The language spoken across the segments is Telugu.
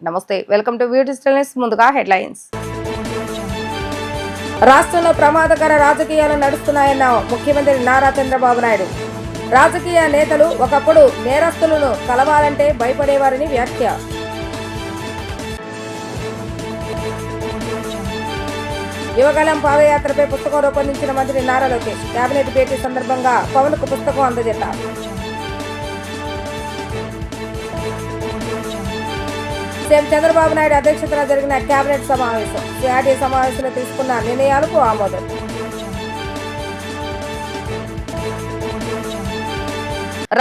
నమస్తే, welcome to view digital news. ముందుగా హెడ్లైన్స్. రాష్ట్రంలో ప్రమాదకర రాజకీయాలు నడుస్తున్నాయన్న ముఖ్యమంత్రి నారా చంద్రబాబు నాయుడు. రాజకీయ నేతలు ఒకప్పుడు నేరస్తులను కలవాలంటే భయపడేవారని వ్యాఖ్య. యువగలం పాదయాత్రపై పుస్తకం రూపొందించిన మంత్రి నారా లోకేష్. కేబినెట్ భేటీ సందర్భంగా పవన్ కు పుస్తకం అందజేశారు. సీఎం చంద్రబాబు నాయుడు అధ్యక్షతన జరిగిన కేబినెట్ సమావేశం. సిఆర్డీ సమావేశంలో తీసుకున్న నిర్ణయాలకు ఆమోదం.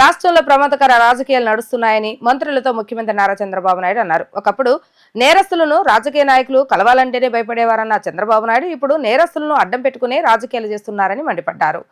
రాష్ట్రంలో ప్రమాదకర రాజకీయాలు నడుస్తున్నాయని మంత్రులతో ముఖ్యమంత్రి నారా చంద్రబాబు నాయుడు అన్నారు. ఒకప్పుడు నేరస్తులను రాజకీయ నాయకులు కలవాలంటేనే భయపడేవారన్న చంద్రబాబు నాయుడు ఇప్పుడు నేరస్తులను అడ్డం పెట్టుకునే రాజకీయాలు చేస్తున్నారని మండిపడ్డారు.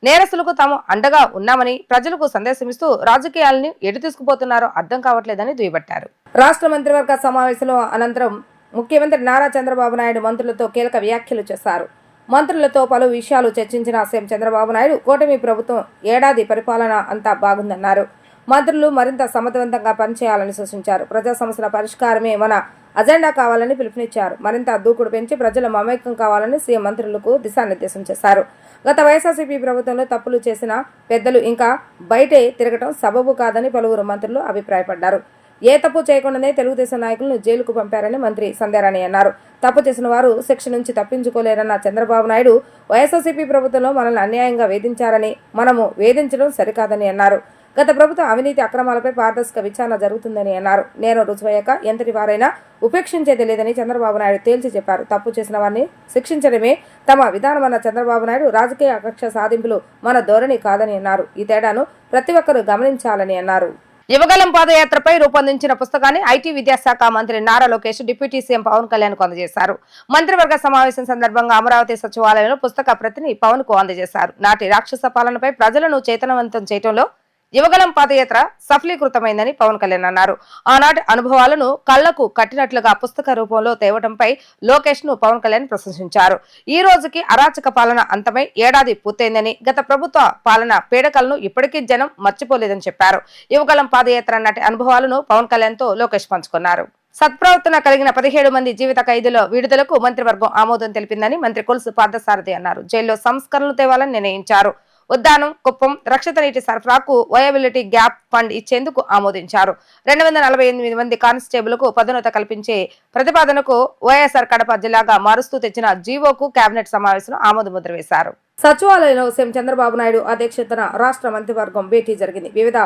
నేరస్తులకు తాము అండగా ఉన్నామని ప్రజలకు సందేశమిస్తూ రాజకీయాలను ఎటు తీసుకుపోతున్నారో అర్థం కావట్లేదని దుయ్యబట్టారు. రాష్ట్ర మంత్రివర్గ సమావేశంలో అనంతరం ముఖ్యమంత్రి నారా చంద్రబాబు నాయుడు మంత్రులతో కీలక వ్యాఖ్యలు చేశారు. మంత్రులతో పలు విషయాలు చర్చించిన సీఎం చంద్రబాబు నాయుడు కూటమి ప్రభుత్వం ఏడాది పరిపాలన అంతా బాగుందన్నారు. మంత్రులు మరింత సమర్థవంతంగా పనిచేయాలని సూచించారు. ప్రజా సమస్యల పరిష్కారమే మన అజెండా కావాలని పిలుపునిచ్చారు. మరింత దూకుడు పెంచి ప్రజల మమేకం కావాలని సీఎం మంత్రులకు దిశానిర్దేశం చేశారు. గత వైఎస్ఆర్సీపీ ప్రభుత్వంలో తప్పులు చేసిన పెద్దలు ఇంకా బయటే తిరగటం సబబు కాదని పలువురు మంత్రులు అభిప్రాయపడ్డారు. ఏ తప్పు చేయకుండానే తెలుగుదేశం నాయకులను జైలుకు పంపారని మంత్రి సంధ్యారాణి అన్నారు. తప్పు చేసిన వారు శిక్ష నుంచి తప్పించుకోలేరన్న చంద్రబాబు నాయుడు వైఎస్ఆర్సీపీ ప్రభుత్వంలో మనల్ని అన్యాయంగా వేధించారని, మనము వేధించడం సరికాదని అన్నారు. గత ప్రభుత్వ అవినీతి అక్రమాలపై పారదర్శక విచారణ జరుగుతుందని అన్నారు. నేను రుజువయ్యాక ఎంతటి వారైనా ఉపేక్షించేది లేదని చంద్రబాబు నాయుడు తేల్చి చెప్పారు. తప్పు చేసిన వారిని శిక్షించడమే తమ విధానమన్న చంద్రబాబు నాయుడు రాజకీయ కక్ష సాధింపులు మన ధోరణి కాదని అన్నారు. ఈ తేడాను ప్రతి ఒక్కరూ గమనించాలని అన్నారు. యువగలం పాదయాత్రపై రూపొందించిన పుస్తకాన్ని ఐటీ విద్యాశాఖ మంత్రి నారా లోకేష్ డిప్యూటీ సీఎం పవన్ కళ్యాణ్ కు అందజేశారు. మంత్రివర్గ సమావేశం సందర్భంగా అమరావతి సచివాలయంలో పుస్తక ప్రతిని పవన్ కు అందజేశారు. నాటి రాక్షస పాలనపై ప్రజలను చైతన్యవంతం చేయడంలో యువగలం పాదయాత్ర సఫలీకృతమైందని పవన్ కళ్యాణ్ అన్నారు. ఆనాటి అనుభవాలను కళ్లకు కట్టినట్లుగా పుస్తక రూపంలో తేవడంపై లోకేష్ ను పవన్ కళ్యాణ్ ప్రశంసించారు. ఈ రోజుకి అరాచక పాలన అంతమై ఏడాది పూర్తయిందని, గత ప్రభుత్వ పాలన పీడకలను ఇప్పటికీ జనం మర్చిపోలేదని చెప్పారు. యువగలం పాదయాత్ర నాటి అనుభవాలను పవన్ కళ్యాణ్ తో లోకేష్ పంచుకున్నారు. సత్ప్రవర్తన కలిగిన 17 మంది జీవిత ఖైదీల విడుదలకు మంత్రివర్గం ఆమోదం తెలిపిందని మంత్రి కొలుసు పార్థసారథి అన్నారు. జైల్లో సంస్కరణలు తేవాలని నిర్ణయించారు. ఉద్దానం, కుప్పం రక్షిత నీటి సరఫరాకు వయబిలిటీ గ్యాప్ ఫండ్ ఇచ్చేందుకు ఆమోదించారు. 248 మంది కానిస్టేబుల్కు పదోన్నతి కల్పించే ప్రతిపాదనకు వైఎస్ఆర్ కడప జిల్లాగా మారుస్తూ తెచ్చిన జీవోకు కేబినెట్ సమావేశంలో ఆమోద ముద్ర వేశారు. సచివాలయంలో సీఎం చంద్రబాబు నాయుడు అధ్యక్షతన రాష్ట్ర మంత్రివర్గం భేటీ జరిగింది. వివిధ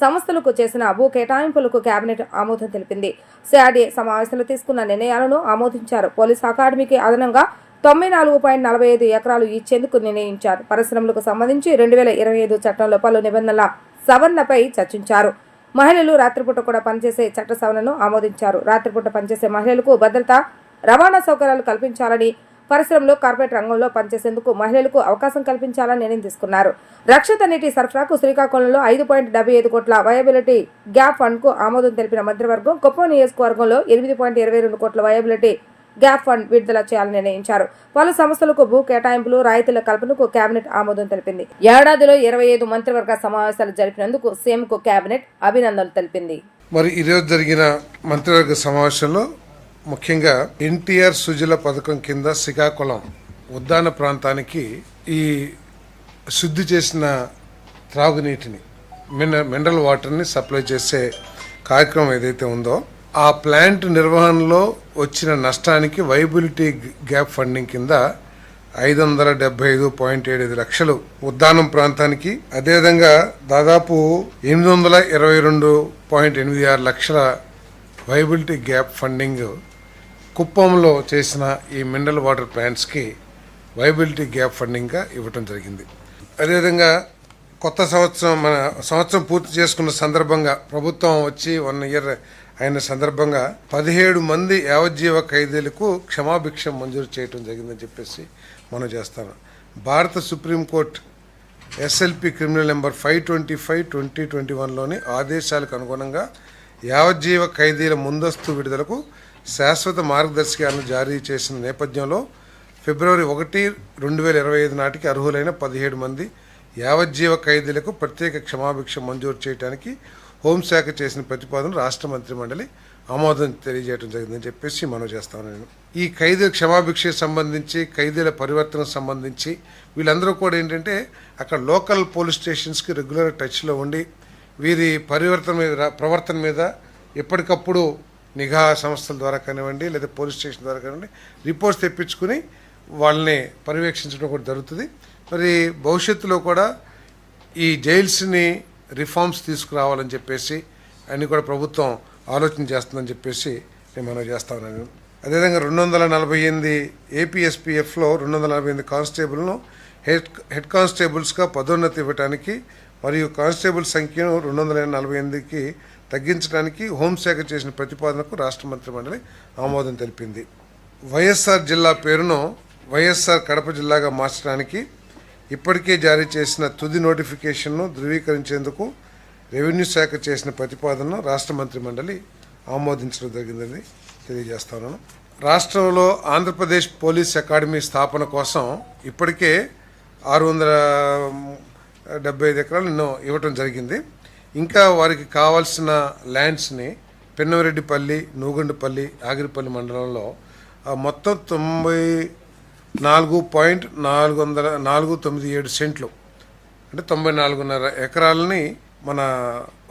సంస్థలకు చేసిన భూ కేటాయింపులకు కేబినెట్ ఆమోదం తెలిపింది. సిఆర్డీ సమావేశంలో తీసుకున్న నిర్ణయాలను ఆమోదించారు. పోలీస్ అకాడమీకి అదనంగా 94.45 ఎకరాలు ఇచ్చేందుకు నిర్ణయించారు. పరిశ్రమలకు సంబంధించి 2025 చట్టంలో పలు నిబంధనల సవరణపై చర్చించారు. మహిళలు రాత్రిపూట కూడా పనిచేసే చట్ట సవరణను ఆమోదించారు. రాత్రిపూట పనిచేసే మహిళలకు భద్రత, రవాణా సౌకర్యాలు కల్పించాలని, పరిశ్రమలో కార్పొరేట్ రంగంలో పనిచేసేందుకు మహిళలకు అవకాశం కల్పించాలని నిర్ణయం తీసుకున్నారు. రక్షిత నీటి సరఫరాకు శ్రీకాకుళంలో 5.75 కోట్ల వయబిలిటీ గ్యాప్ ఫండ్ కు ఆమోదం తెలిపిన మంత్రివర్గం కుప్పం నియోజకవర్గంలో 8.22 కోట్ల వయబిలిటీ గ్యాప్ ఫండ్ విడుదల చేయాలని నిర్ణయించారు. పలు సంస్థలకు భూ కేటాయింపులు, రాయితీల కల్పనకు కేబినెట్ ఆమోదం తెలిపింది. ఏడాదిలో 25 మంత్రివర్గ సమావేశాలు జరిపినందుకు సీఎం కు కేబినెట్ అభినందనలు తెలిపింది. మరి ఈరోజు జరిగిన మంత్రివర్గ సమావేశంలో ముఖ్యంగా ఎన్టీఆర్ సుజల పథకం కింద శ్రీకాకుళం ఉద్దాన ప్రాంతానికి ఈ శుద్ధి చేసిన త్రాగునీటిని మినరల్ వాటర్ని సప్లై చేసే కార్యక్రమం ఏదైతే ఉందో ఆ ప్లాంట్ నిర్వహణలో వచ్చిన నష్టానికి వైబిలిటీ గ్యాప్ ఫండింగ్ కింద 575.75 లక్షలు ఉద్దానం ప్రాంతానికి, అదేవిధంగా దాదాపు 822.86 లక్షల వైబిలిటీ గ్యాప్ ఫండింగ్ కుప్పంలో చేసిన ఈ మినరల్ వాటర్ ప్లాంట్స్కి వైబిలిటీ గ్యాప్ ఫండింగ్గా ఇవ్వటం జరిగింది. అదేవిధంగా కొత్త సంవత్సరం మన సంవత్సరం పూర్తి చేసుకున్న సందర్భంగా ప్రభుత్వం వచ్చి 1 ఇయర్ అయిన సందర్భంగా 17 మంది యావజ్జీవ ఖైదీలకు క్షమాభిక్ష మంజూరు చేయడం జరిగిందని చెప్పేసి మనం చేస్తాను. భారత సుప్రీంకోర్టు ఎస్ఎల్పి క్రిమినల్ నెంబర్ 525/2021లోని ఆదేశాలకు అనుగుణంగా యావజ్జీవ ఖైదీల ముందస్తు విడుదలకు శాశ్వత మార్గదర్శకాలను జారీ చేసిన నేపథ్యంలో ఫిబ్రవరి 1, 2025 నాటికి అర్హులైన 17 మంది యావజ్జీవ ఖైదీలకు ప్రత్యేక క్షమాభిక్ష మంజూరు చేయడానికి హోంశాఖ చేసిన ప్రతిపాదన రాష్ట్ర మంత్రి మండలి ఆమోదం తెలియజేయడం జరిగిందని చెప్పేసి మనం చేస్తాను నేను. ఈ ఖైదీల క్షమాభిక్షకి సంబంధించి, ఖైదీల పరివర్తనకు సంబంధించి వీళ్ళందరూ కూడా ఏంటంటే అక్కడ లోకల్ పోలీస్ స్టేషన్స్కి రెగ్యులర్ టచ్లో ఉండి వీరి ప్రవర్తన మీద ఎప్పటికప్పుడు నిఘా సంస్థల ద్వారా కానివ్వండి లేదా పోలీస్ స్టేషన్ ద్వారా కానివ్వండి రిపోర్ట్స్ తెప్పించుకుని వాళ్ళని పర్యవేక్షించడం కూడా జరుగుతుంది. మరి భవిష్యత్తులో కూడా ఈ జైల్స్ని రిఫార్మ్స్ తీసుకురావాలని చెప్పేసి అన్ని కూడా ప్రభుత్వం ఆలోచన చేస్తుందని చెప్పేసి నేను మనం చేస్తా ఉన్నాను. అదేవిధంగా 248 ఏపీఎస్పీఎఫ్లో 248 కానిస్టేబుల్ను హెడ్ కానిస్టేబుల్స్గా పదోన్నతి ఇవ్వడానికి మరియు కానిస్టేబుల్ సంఖ్యను 248కి తగ్గించడానికి హోంశాఖ చేసిన ప్రతిపాదనకు రాష్ట్ర మంత్రిమండలి ఆమోదం తెలిపింది. వైఎస్ఆర్ జిల్లా పేరును వైఎస్ఆర్ కడప జిల్లాగా మార్చడానికి ఇప్పటికే జారీ చేసిన తుది నోటిఫికేషన్ను ధృవీకరించేందుకు రెవెన్యూ శాఖ చేసిన ప్రతిపాదనను రాష్ట్ర మంత్రిమండలి ఆమోదించడం జరిగిందని తెలియజేస్తున్నాను. రాష్ట్రంలో ఆంధ్రప్రదేశ్ పోలీస్ అకాడమీ స్థాపన కోసం ఇప్పటికే 675 ఎకరాలు ఇవ్వటం జరిగింది. ఇంకా వారికి కావాల్సిన ల్యాండ్స్ని పెన్నవరెడ్డిపల్లి, నూగండిపల్లి, ఆగిరిపల్లి మండలంలో మొత్తం 94.497 సెంట్లు అంటే 94.5 ఎకరాలని మన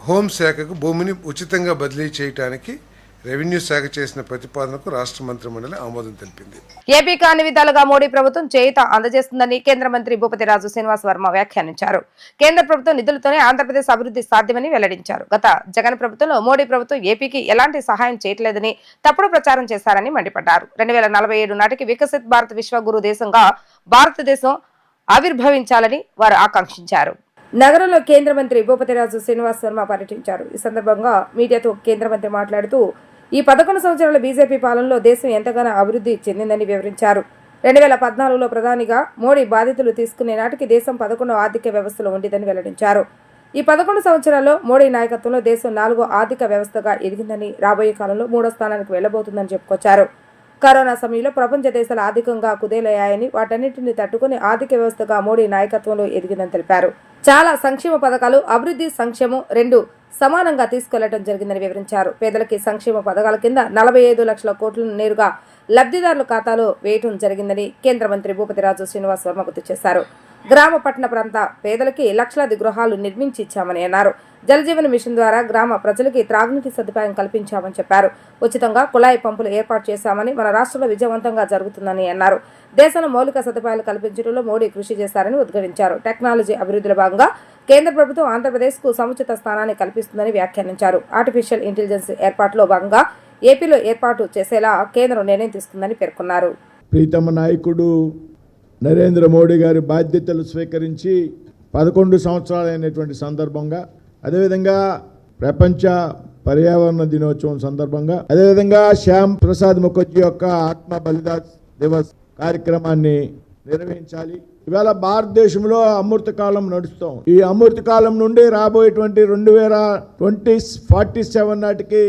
హోంశాఖకు భూమిని ఉచితంగా బదిలీ చేయడానికి రెవెన్యూ శాఖ చేసిన ప్రతిపాదనకు రాష్ట్ర మంత్రిమండలి ఆమోదం తెలిపింది. ఏపీకి అన్ని విధాలుగా మోడీ ప్రభుత్వం చేయూత అందజేస్తుందని కేంద్ర మంత్రి భూపతిరాజు శ్రీనివాస్ వర్మ వ్యాఖ్యానించారు. కేంద్ర ప్రభుత్వం నిధులతోనే ఆంధ్రప్రదేశ్ అభివృద్ధి సాధ్యమని వెల్లడించారు. గత జగన్ ప్రభుత్వంలో మోడీ ప్రభుత్వం ఏపీకి ఎలాంటి సహాయం చేయట్లేదని తప్పుడు ప్రచారం చేశారని మండిపడ్డారు. 2047 నాటికి వికసిత్ భారత్ విశ్వగురు దేశంగా భారతదేశం ఆవిర్భవించాలని వారు ఆకాంక్షించారు. నగరంలో కేంద్ర మంత్రి భూపతిరాజు శ్రీనివాస్ వర్మ పర్యటించారు. ఈ సందర్భంగా మీడియాతో కేంద్ర మంత్రి మాట్లాడుతూ ఈ 11 సంవత్సరాల బీజేపీ పాలనలో దేశం ఎంతగానో అభివృద్ధి చెందిందని వివరించారు. 2014లో ప్రధానిగా మోడీ బాధ్యతలు తీసుకునే నాటికి దేశం 11వ ఆర్థిక వ్యవస్థలో ఉండేదని వెల్లడించారు. ఈ 11 సంవత్సరాల్లో మోడీ నాయకత్వంలో దేశం 4వ ఆర్థిక వ్యవస్థగా ఎదిగిందని, రాబోయే కాలంలో 3వ స్థానానికి వెళ్లబోతుందని చెప్పుకొచ్చారు. కరోనా సమయంలో ప్రపంచ దేశాలు ఆర్థికంగా కుదేలయ్యాయని, వాటన్నింటినీ తట్టుకుని ఆర్థిక వ్యవస్థగా మోడీ నాయకత్వంలో ఎదిగిందని తెలిపారు. చాలా సంక్షేమ పథకాలు, అభివృద్ధి, సంక్షేమం రెండు సమానంగా తీసుకెళ్లడం జరిగిందని వివరించారు. పేదలకి సంక్షేమ పథకాల కింద 45 లక్షల కోట్లను నేరుగా లబ్ధిదారుల ఖాతాలో వేయటం జరిగిందని కేంద్ర మంత్రి భూపతిరాజు శ్రీనివాస్ వర్మ గుర్తు చేశారు. గ్రామ పట్టణ ప్రాంత పేదలకి లక్షలాది గృహాలు నిర్మించి ఇచ్చామని అన్నారు. జలజీవన్ మిషన్ ద్వారా గ్రామ ప్రజలకి త్రాగునీటి సదుపాయం కల్పించామని చెప్పారు. ఉచితంగా కుళాయి పంపులు ఏర్పాటు చేశామని, మన రాష్ట్రంలో విజయవంతంగా జరుగుతుందని అన్నారు. దేశంలో మౌలిక సదుపాయాలు కల్పించడంలో మోడీ కృషి చేశారని ఉద్ఘాటించారు. టెక్నాలజీ అభివృద్ధిలో భాగంగా కేంద్ర ప్రభుత్వం ఆంధ్రప్రదేశ్కు సముచిత స్థానాన్ని కల్పిస్తుందని వ్యాఖ్యానించారు. ఆర్టిఫిషియల్ ఇంటెలిజెన్స్ ఏర్పాటులో భాగంగా ఏపీలో ఏర్పాటు చేసేలా కేంద్రం నిర్ణయం తీసుకుందని పేర్కొన్నారు. ప్రీతమ నాయకుడు నరేంద్ర మోడీ గారి బాధ్యతలు స్వీకరించి 11 సంవత్సరాలైనటువంటి సందర్భంగా, అదేవిధంగా ప్రపంచ పర్యావరణ దినోత్సవం సందర్భంగా, అదేవిధంగా శ్యామ్ ప్రసాద్ ముఖర్జీ యొక్క ఆత్మ బలిదాన్ దివస్ కార్యక్రమాన్ని నిర్వహించాలి. ఇవాళ భారతదేశంలో అమృత కాలం నడుస్తాం. ఈ అమృత కాలం నుండి రాబోయేటువంటి 2047 నాటికి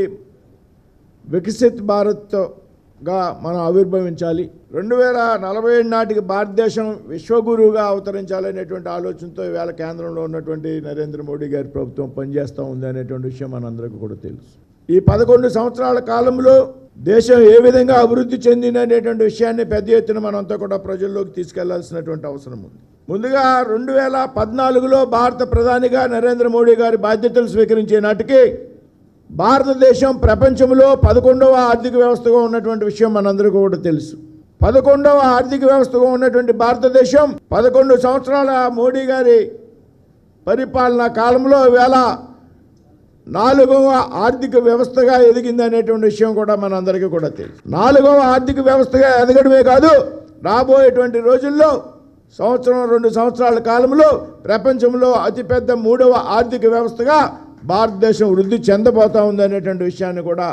వికసిత్ భారత్గా మనం ఆవిర్భవించాలి. 2047 నాటికి భారతదేశం విశ్వగురువుగా అవతరించాలనేటువంటి ఆలోచనతో ఈవేళ కేంద్రంలో ఉన్నటువంటి నరేంద్ర మోడీ గారి ప్రభుత్వం పనిచేస్తూ ఉంది అనేటువంటి విషయం మనందరికీ కూడా తెలుసు. ఈ 11 సంవత్సరాల కాలంలో దేశం ఏ విధంగా అభివృద్ధి చెందిందనేటువంటి విషయాన్ని పెద్ద ఎత్తున మనంతా కూడా ప్రజల్లోకి తీసుకెళ్లాల్సినటువంటి అవసరం ఉంది. ముందుగా 2014లో భారత ప్రధానిగా నరేంద్ర మోడీ గారి బాధ్యతలు స్వీకరించే నాటికి భారతదేశం ప్రపంచంలో 11వ ఆర్థిక వ్యవస్థగా ఉన్నటువంటి విషయం మనందరికీ కూడా తెలుసు. 11వ ఆర్థిక వ్యవస్థగా ఉన్నటువంటి భారతదేశం 11 సంవత్సరాల మోడీ గారి పరిపాలనా కాలంలో ఈవేళ 4వ ఆర్థిక వ్యవస్థగా ఎదిగింది అనేటువంటి విషయం కూడా మనందరికీ కూడా తెలుసు. 4వ ఆర్థిక వ్యవస్థగా ఎదగడమే కాదు, రాబోయేటువంటి రోజుల్లో 1-2 సంవత్సరాల కాలంలో ప్రపంచంలో అతిపెద్ద 3వ ఆర్థిక వ్యవస్థగా భారతదేశం వృద్ధి చెందబోతా ఉంది అనేటువంటి విషయాన్ని కూడా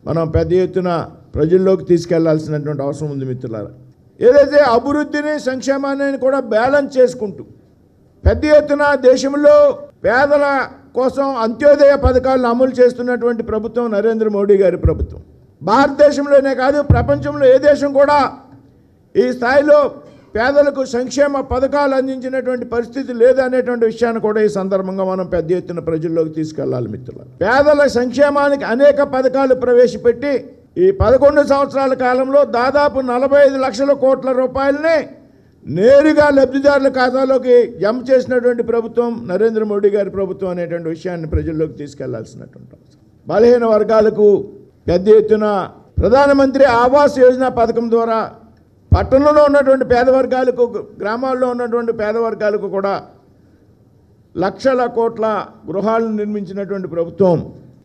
మనం పెద్ద ఎత్తున ప్రజల్లోకి తీసుకెళ్లాల్సినటువంటి అవసరం ఉంది మిత్రులారా. ఏదైతే అభివృద్ధిని, సంక్షేమాన్ని కూడా బ్యాలెన్స్ చేసుకుంటూ పెద్ద ఎత్తున దేశంలో పేదల కోసం అంత్యోదయ పథకాలను అమలు చేస్తున్నటువంటి ప్రభుత్వం నరేంద్ర మోడీ గారి ప్రభుత్వం. భారతదేశంలోనే కాదు, ప్రపంచంలో ఏ దేశం కూడా ఈ స్థాయిలో పేదలకు సంక్షేమ పథకాలు అందించినటువంటి పరిస్థితి లేదనేటువంటి విషయాన్ని కూడా ఈ సందర్భంగా మనం పెద్ద ఎత్తున ప్రజల్లోకి తీసుకెళ్లాలి మిత్రులు. పేదల సంక్షేమానికి అనేక పథకాలు ప్రవేశపెట్టి ఈ 11 సంవత్సరాల కాలంలో దాదాపు 45 లక్షల కోట్ల రూపాయలని నేరుగా లబ్ధిదారుల ఖాతాలోకి జమ చేసినటువంటి ప్రభుత్వం నరేంద్ర మోడీ గారి ప్రభుత్వం అనేటువంటి విషయాన్ని ప్రజల్లోకి తీసుకెళ్లాల్సినటువంటి అవసరం. బలహీన వర్గాలకు పెద్ద ఎత్తున ప్రధానమంత్రి ఆవాస్ యోజన పథకం ద్వారా పట్టణంలో ఉన్నటువంటి పేద వర్గాలకు, గ్రామాల్లో ఉన్నటువంటి పేద వర్గాలకు కూడా లక్షల కోట్ల గృహాలను నిర్మించినటువంటి ప్రభుత్వం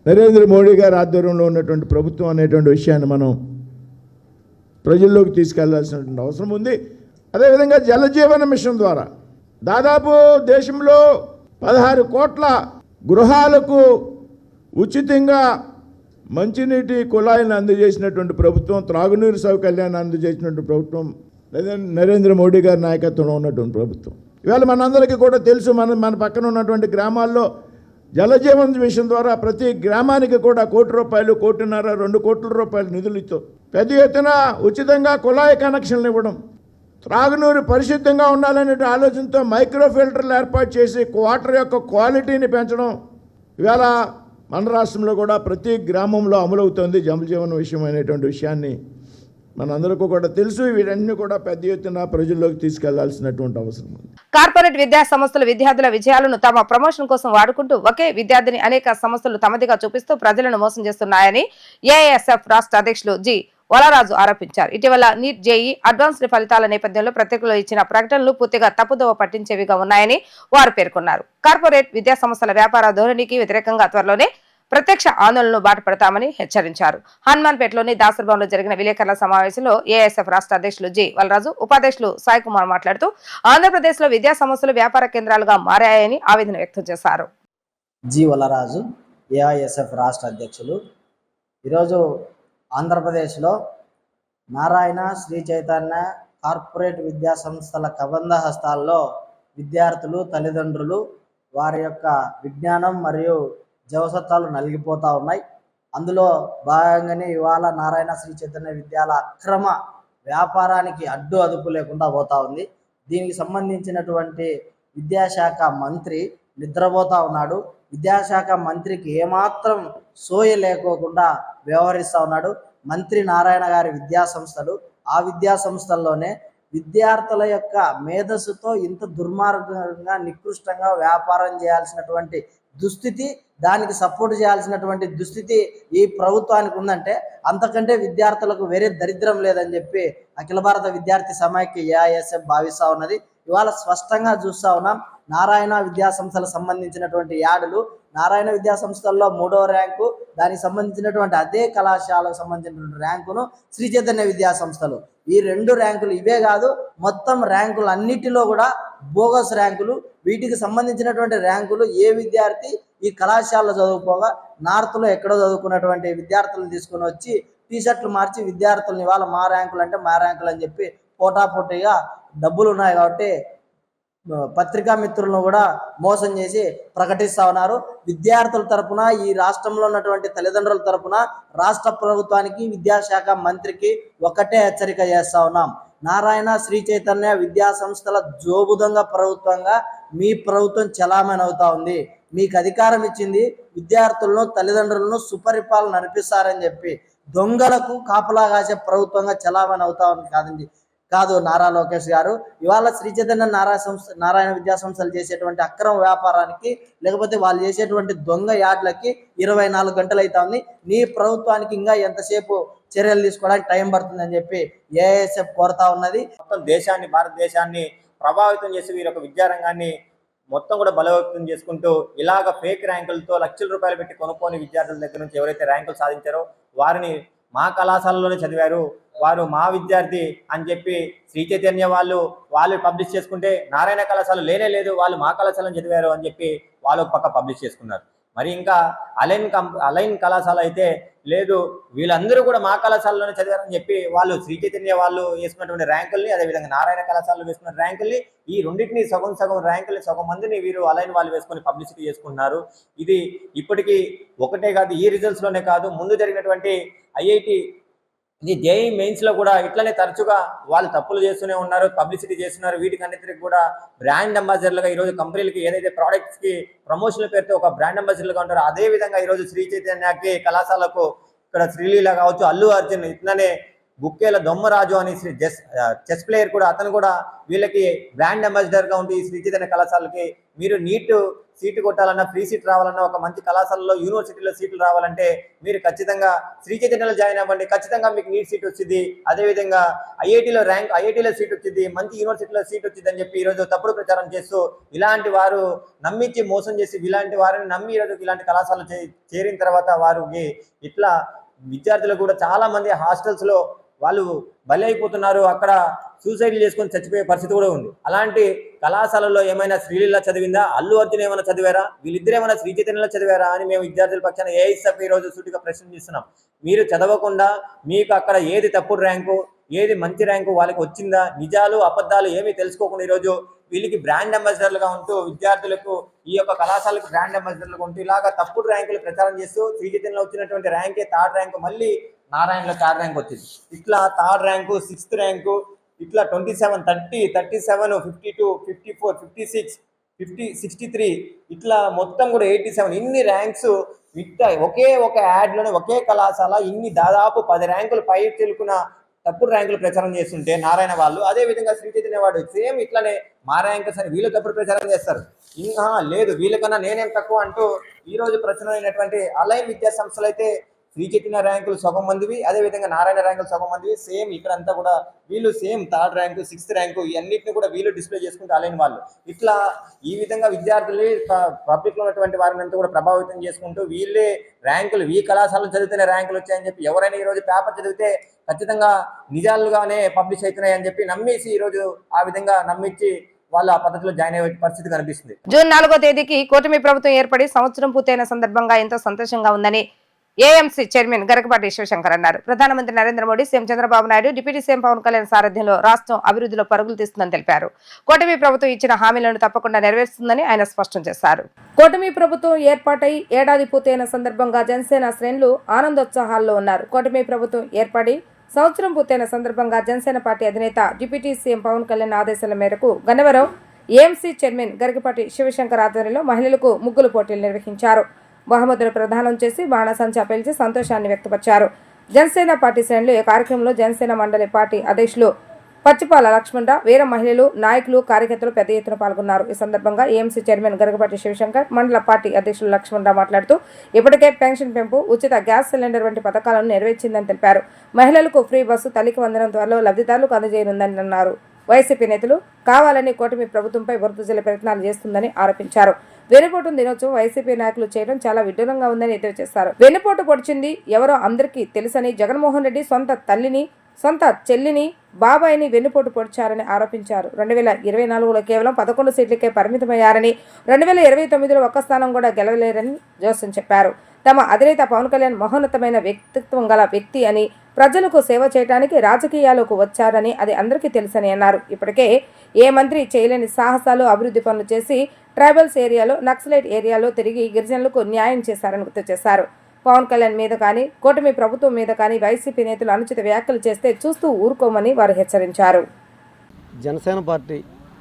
నరేంద్ర మోడీ గారి ఆధ్వర్యంలో ఉన్నటువంటి ప్రభుత్వం అనేటువంటి విషయాన్ని మనం ప్రజల్లోకి తీసుకెళ్లాల్సినటువంటి అవసరం ఉంది. అదేవిధంగా జలజీవన మిషన్ ద్వారా దాదాపు దేశంలో 16 కోట్ల గృహాలకు ఉచితంగా మంచినీటి కుళాయిలను అందజేసినటువంటి ప్రభుత్వం, త్రాగునీరు సౌకర్యాన్ని అందజేసినటువంటి ప్రభుత్వం నరేంద్ర మోడీ గారి నాయకత్వంలో ఉన్నటువంటి ప్రభుత్వం. ఇవాళ మనందరికీ కూడా తెలుసు, మన పక్కన ఉన్నటువంటి గ్రామాల్లో జలజీవన్ మిషన్ ద్వారా ప్రతి గ్రామానికి కూడా 1 కోటి రూపాయలు, 1.5 కోటి, 2 కోట్ల రూపాయల నిధులతో పెద్ద ఎత్తున ఉచితంగా కుళాయి కనెక్షన్లు ఇవ్వడం, త్రాగునీరు పరిశుద్ధంగా ఉండాలనే ఆలోచనతో మైక్రో ఫిల్టర్లు ఏర్పాటు చేసి వాటర్ యొక్క క్వాలిటీని పెంచడం ఇవాళ మన రాష్ట్రంలో కూడా ప్రతి గ్రామంలో అమలవుతుంది. జలజీవన విషయం అనేటువంటి విషయాన్ని మనందరికీ కూడా తెలుసు. వీటన్ని కూడా పెద్ద ఎత్తున ప్రజల్లోకి తీసుకెళ్లాల్సినటువంటి అవసరం ఉంది. కార్పొరేట్ విద్యా సంస్థలు విద్యార్థుల విజయాలను తమ ప్రమోషన్ కోసం వాడుకుంటూ ఒకే విద్యార్థిని అనేక సంస్థలు తమదిగా చూపిస్తూ ప్రజలను మోసం చేస్తున్నాయని ఏఐఎస్ఎఫ్ రాష్ట్ర అధ్యక్షులు జి వలరాజు ఆరోపించారు. ఇటీవల నీట్ జేఈ అడ్వాన్స్డ్ ఫలితాల నేపథ్యంలో పత్రికలో ఇచ్చిన ప్రకటనలు పూర్తిగా తప్పుదోవ పట్టించేవిగా ఉన్నాయని వారు పేర్కొన్నారు. కార్పొరేట్ విద్యా సంస్థల వ్యాపార ధోరణికి వ్యతిరేకంగా త్వరలోనే ప్రత్యక్ష ఆందోళనలు బాటపడతామని హెచ్చరించారు. హనుమాన్పేటలోని దాసర్భవన్లో జరిగిన విలేకరుల సమావేశంలో ఏఐఎస్ఎఫ్ రాష్ట్ర అధ్యక్షులు జి వలరాజు, ఉపాధ్యక్షులు సాయి కుమార్ మాట్లాడుతూ ఆంధ్రప్రదేశ్ లో విద్యా సంస్థలు వ్యాపార కేంద్రాలుగా మారాయని ఆవేదన వ్యక్తం చేశారు. జి వలరాజు, ఏఐఎస్ఎఫ్ రాష్ట్ర అధ్యక్షులు. ఈరోజు ఆంధ్రప్రదేశ్లో నారాయణ, శ్రీ చైతన్య కార్పొరేట్ విద్యా సంస్థల కబంధ హస్తాల్లో విద్యార్థులు, తల్లిదండ్రులు వారి యొక్క విజ్ఞానం మరియు జవసత్వాలు నలిగిపోతూ ఉన్నాయి. అందులో భాగంగానే ఇవాళ నారాయణ, శ్రీ చైతన్య విద్యాల అక్రమ వ్యాపారానికి అడ్డు అదుపు లేకుండా పోతా ఉంది. దీనికి సంబంధించినటువంటి విద్యాశాఖ మంత్రి నిద్రపోతూ ఉన్నాడు. విద్యాశాఖ మంత్రికి ఏమాత్రం సోయ లేకోకుండా వ్యవహరిస్తూ ఉన్నాడు. మంత్రి నారాయణ గారి విద్యా సంస్థలు, ఆ విద్యా సంస్థల్లోనే విద్యార్థుల యొక్క మేధస్సుతో ఇంత దుర్మార్గంగా, నికృష్టంగా వ్యాపారం చేయాల్సినటువంటి దుస్థితి, దానికి సపోర్ట్ చేయాల్సినటువంటి దుస్థితి ఈ ప్రభుత్వానికి ఉందంటే అంతకంటే విద్యార్థులకు వేరే దరిద్రం లేదని చెప్పి అఖిల భారత విద్యార్థి సమాఖ్య ఏఐఎస్ఎఫ్ భావిస్తూ ఉన్నది. ఇవాళ స్పష్టంగా చూస్తూ ఉన్నాం. నారాయణ విద్యా సంస్థలకు సంబంధించినటువంటి యాడులు, నారాయణ విద్యా సంస్థల్లో 3వ ర్యాంకు, దానికి సంబంధించినటువంటి అదే కళాశాలకు సంబంధించినటువంటి ర్యాంకును శ్రీ చైతన్య విద్యా సంస్థలు, ఈ 2 ర్యాంకులు ఇవే కాదు, మొత్తం ర్యాంకులు అన్నిటిలో కూడా బోగస్ ర్యాంకులు. వీటికి సంబంధించినటువంటి ర్యాంకులు ఏ విద్యార్థి ఈ కళాశాలలో చదువుకోగా నార్త్లో ఎక్కడో చదువుకున్నటువంటి విద్యార్థులను తీసుకుని వచ్చి టీషర్ట్లు మార్చి విద్యార్థులను ఇవాళ మా ర్యాంకులు అంటే మా ర్యాంకులు అని చెప్పి పోటాపోటీగా డబ్బులు ఉన్నాయి కాబట్టి పత్రికా మిత్రులను కూడా మోసం చేసి ప్రకటిస్తూ ఉన్నారు. విద్యార్థుల తరపున, ఈ రాష్ట్రంలో ఉన్నటువంటి తల్లిదండ్రుల తరపున రాష్ట్ర ప్రభుత్వానికి, విద్యాశాఖ మంత్రికి ఒకటే హెచ్చరిక చేస్తూ ఉన్నాం. నారాయణ, శ్రీ చైతన్య విద్యా సంస్థల జోబుదొంగ ప్రభుత్వంగా మీ ప్రభుత్వం చలామణి అవుతా ఉంది. మీకు అధికారం ఇచ్చింది విద్యార్థులను, తల్లిదండ్రులను సుపరిపాలన నడిపిస్తారని చెప్పి దొంగలకు కాపలా కాసే ప్రభుత్వంగా చలామణి అవుతా ఉంది కాదు నారా లోకేష్ గారు. ఇవాళ శ్రీ చైతన్య నారాయణ విద్యా సంస్థలు చేసేటువంటి అక్రమ వ్యాపారానికి, లేకపోతే వాళ్ళు చేసేటువంటి దొంగ యాడ్లకి 24 గంటలు అవుతా ఉంది. నీ ప్రభుత్వానికి ఇంకా ఎంతసేపు చర్యలు తీసుకోవడానికి టైం పడుతుందని చెప్పి ఏఐఎస్ఎఫ్ కోరుతా ఉన్నది. మొత్తం దేశాన్ని, భారతదేశాన్ని ప్రభావితం చేసి వీరి యొక్క విద్యారంగాన్ని మొత్తం కూడా బలోపేతం చేసుకుంటూ ఇలాగ ఫేక్ ర్యాంకులతో లక్షల రూపాయలు పెట్టి కొనుక్కొని విద్యార్థుల దగ్గర నుంచి ఎవరైతే ర్యాంకులు సాధించారో వారిని మా కళాశాలలోనే చదివారు, వారు మా విద్యార్థి అని చెప్పి శ్రీ చైతన్య వాళ్ళు పబ్లిష్ చేసుకుంటే, నారాయణ కళాశాల లేనే లేదు, వాళ్ళు మా కళాశాలను చదివారు అని చెప్పి వాళ్ళు పక్క పబ్లిష్ చేసుకున్నారు. మరి ఇంకా అలైన్ కళాశాల అయితే లేదు, వీళ్ళందరూ కూడా మా కళాశాలలోనే చదివారని చెప్పి వాళ్ళు శ్రీ చైతన్య వాళ్ళు వేసుకున్నటువంటి ర్యాంకుల్ని, అదేవిధంగా నారాయణ కళాశాలలో వేసుకున్న ర్యాంకుల్ని, ఈ రెండింటిని సగం ర్యాంకుల్ని సగం మందిని వీరు అలైన్ వాళ్ళు వేసుకొని పబ్లిసిటీ చేసుకుంటున్నారు. ఇది ఇప్పటికీ ఒకటే కాదు, ఈ రిజల్ట్స్లోనే కాదు, ముందు జరిగినటువంటి ఐఐటి ఇది జేఈ మెయిన్స్లో కూడా ఇట్లనే తరచుగా వాళ్ళు తప్పులు చేస్తూనే ఉన్నారు, పబ్లిసిటీ చేస్తున్నారు. వీటికన్నిటికి కూడా బ్రాండ్ అంబాసిడర్లుగా ఈరోజు కంపెనీలకి ఏదైతే ప్రోడక్ట్స్కి ప్రమోషన్ల పేరుతో ఒక బ్రాండ్ అంబాసిడర్లుగా ఉంటారో అదే విధంగా ఈరోజు శ్రీ చైతన్యకి కళాశాలకు ఇక్కడ శ్రీలీల కావచ్చు, అల్లు అర్జున్, ఇట్లనే బుక్కేల దొమ్మరాజు అని చెస్ ప్లేయర్ కూడా అతను కూడా వీళ్ళకి బ్రాండ్ అంబాసిడర్గా ఉండి శ్రీ చైతన్య కళాశాలకి మీరు నీట్ సీటు కొట్టాలన్నా, ఫ్రీ సీట్ రావాలన్నా, ఒక మంచి కళాశాలలో యూనివర్సిటీలో సీట్లు రావాలంటే మీరు ఖచ్చితంగా శ్రీ చైతన్యలో జాయిన్ అవ్వండి, ఖచ్చితంగా మీకు నీట్ సీట్ వచ్చింది. అదేవిధంగా ఐఐటీలో సీట్ వచ్చింది, మంచి యూనివర్సిటీలో సీట్ వచ్చింది అని చెప్పి ఈరోజు తప్పుడు ప్రచారం చేస్తూ ఇలాంటి వారు నమ్మించి మోసం చేసి ఇలాంటి వారిని నమ్మి ఈరోజు ఇలాంటి కళాశాలలో చేరిన తర్వాత వారికి ఇట్లా విద్యార్థులు కూడా చాలా మంది హాస్టల్స్లో వాళ్ళు బలి అయిపోతున్నారు, అక్కడ సూసైడ్లు చేసుకొని చచ్చిపోయే పరిస్థితి కూడా ఉంది. అలాంటి కళాశాలలో ఏమైనా శ్రీలీల చదివిందా, అల్లు అర్జున్ ఏమైనా చదివారా, వీళ్ళిద్దరు ఏమైనా శ్రీ చైతన్యలో చదివారా అని మేము విద్యార్థుల పక్షాన ఏఐఎస్ఎఫ్ ఈరోజు సూటిగా ప్రశ్నిస్తున్నాం. మీరు చదవకుండా మీకు అక్కడ ఏది తప్పుడు ర్యాంకు, ఏది మంచి ర్యాంకు వాళ్ళకి వచ్చిందా, నిజాలు అబద్ధాలు ఏమీ తెలుసుకోకుండా ఈరోజు వీళ్ళకి బ్రాండ్ అంబాసిడర్లుగా ఉంటూ విద్యార్థులకు ఈ యొక్క కళాశాలకు బ్రాండ్ అంబాసిడర్లుగా ఉంటూ ఇలాగా తప్పుడు ర్యాంకులు ప్రచారం చేస్తూ శ్రీ చైతన్యలో వచ్చినటువంటి ర్యాంకే థర్డ్ ర్యాంకు మళ్ళీ నారాయణలో థర్డ్ ర్యాంక్ వచ్చింది. ఇట్లా థర్డ్ ర్యాంకు, 6th ర్యాంకు, ఇట్లా 27, 30, 37, 52, 54, 56, 50, 63 ఇట్లా మొత్తం కూడా 87 ఇన్ని ర్యాంక్స్ ఇట్లా ఒకే ఒక యాడ్లోనే ఒకే కళాశాల ఇన్ని దాదాపు 10 ర్యాంకులు పై తెలుకున్న తప్పుడు ర్యాంకులు ప్రచారం చేస్తుంటే నారాయణ వాళ్ళు, అదే విధంగా శ్రీ చైతన్య వాడు సేమ్ ఇట్లానే మా ర్యాంక్స్ అని వీళ్ళు తప్పుడు ప్రచారం చేస్తారు. ఇంకా లేదు వీళ్ళకన్నా నేనేం తక్కువ అంటూ ఈరోజు ప్రచురమైనటువంటి అలైన్ విద్యా సంస్థలు అయితే శ్రీ చైతన్య ర్యాంకులు సగం మందివి, అదేవిధంగా నారాయణ ర్యాంకులు సగం మందివి. సేమ్ ఇక్కడంతా కూడా వీళ్ళు same third rank, 6th rank ఇవన్నిటిని కూడా వీళ్ళు డిస్ప్లే చేసుకుంటూ అలైన్ వాళ్ళు ఇట్లా ఈ విధంగా విద్యార్థులు పబ్లిక్లో ఉన్నటువంటి వారిని అంతా కూడా ప్రభావితం చేసుకుంటూ వీళ్ళే ర్యాంకులు ఈ కళాశాలలో చదివితేనే ర్యాంకులు వచ్చాయని చెప్పి ఎవరైనా ఈరోజు పేపర్ చదివితే ఖచ్చితంగా నిజాలుగానే పబ్లిష్ అవుతున్నాయి అని చెప్పి నమ్మేసి ఈరోజు ఆ విధంగా నమ్మించి వాళ్ళు ఆ పద్ధతిలో జాయిన్ అయ్యే పరిస్థితి కనిపిస్తుంది. జూన్ 4వ తేదీకి కూటమి ప్రభుత్వం ఏర్పడి సంవత్సరం పూర్తయిన సందర్భంగా ఎంతో సంతోషంగా ఉందని ఏఎంసీ చైర్మన్ గరకపాటి శివశంకర్ అన్నారు. ప్రధానమంత్రి Narendra Modi, CM Chandrababu Naidu, deputy CM Pawan Kalyan సారథ్యంలో రాష్ట్రం అభివృద్ధిలో పరుగులు తీస్తుందని తెలిపారు. కూటమి ప్రభుత్వం ఇచ్చిన హామీలను తప్పకుండా నెరవేరుస్తుందని ఆయన స్పష్టం చేశారు. కూటమి ప్రభుత్వం ఏర్పాటై ఏడాది పూర్తయిన సందర్భంగా జనసేన శ్రేణులు ఆనందోత్సాహాల్లో ఉన్నారు. కూటమి ప్రభుత్వం ఏర్పడి సంవత్సరం పూర్తయిన సందర్భంగా జనసేన పార్టీ అధినేత డిప్యూటీ సీఎం పవన్ కళ్యాణ్ ఆదేశాల మేరకు గన్నవరం ఏఎంసీ చైర్మన్ గరకపాటి శివశంకర్ ఆధ్వర్యంలో మహిళలకు ముగ్గులు పోటీలు నిర్వహించారు. బహుమతులు ప్రదానం చేసి బాణసంచా పేల్చి సంతోషాన్ని వ్యక్తపరిచారు. జనసేన పార్టీ శ్రేణులు ఈ కార్యక్రమంలో జనసేన మండలి పార్టీ అధ్యక్షులు పచ్చిపాల లక్ష్మణ, వీర మహిళలు, నాయకులు, కార్యకర్తలు పెద్ద ఎత్తున పాల్గొన్నారు. ఈ సందర్భంగా ఏఎంసీ చైర్మన్ గరకపాటి శివశంకర్, మండల పార్టీ అధ్యక్షులు లక్ష్మణ మాట్లాడుతూ ఇప్పటికే పెన్షన్ పెంపు, ఉచిత గ్యాస్ సిలిండర్ వంటి పథకాలను నెరవేర్చిందని తెలిపారు. మహిళలకు ఫ్రీ బస్సు, తల్లికి వందనం త్వరలో లబ్ధిదారులకు అందజేయనుందని అన్నారు. వైసీపీ నేతలు కావాలని కూటమి ప్రభుత్వంపై బురద జల్లే ప్రయత్నాలు చేస్తుందని ఆరోపించారు. వెన్నుపోటు దినోత్సవం వైసీపీ నాయకులు చేయడం చాలా విడ్డూరంగా ఉందని ఎద్దేవా చేశారు. వెన్నుపోటు పొడిచింది ఎవరో అందరికీ తెలుసని జగన్మోహన్ రెడ్డి సొంత తల్లిని, సొంత చెల్లిని, బాబాయిని వెన్నుపోటు పొడిచారని ఆరోపించారు. 2024లో కేవలం 11 సీట్లకే పరిమితమయ్యారని, 2029లో ఒక్క స్థానం కూడా గెలవలేరని జోస్యం చెప్పారు. తమ అధినేత పవన్ కళ్యాణ్ మహోన్నతమైన వ్యక్తిత్వం గల వ్యక్తి అని, ప్రజలకు సేవ చేయడానికి రాజకీయాలకు వచ్చారని అది అందరికీ తెలుసని అన్నారు. ఇప్పటికే ఏ మంత్రి చేయలేని సాహసాలు, అభివృద్ధి పనులు చేసి ట్రైబల్స్ ఏరియాలో, నక్సలైట్ ఏరియాలో తిరిగి గిరిజనులకు న్యాయం చేశారని గుర్తు చేశారు. పవన్ కళ్యాణ్ మీద కానీ, కూటమి ప్రభుత్వం మీద కానీ వైసీపీ నేతలు అనుచిత వ్యాఖ్యలు చేస్తే చూస్తూ ఊరుకోమని వారు హెచ్చరించారు. జనసేన పార్టీ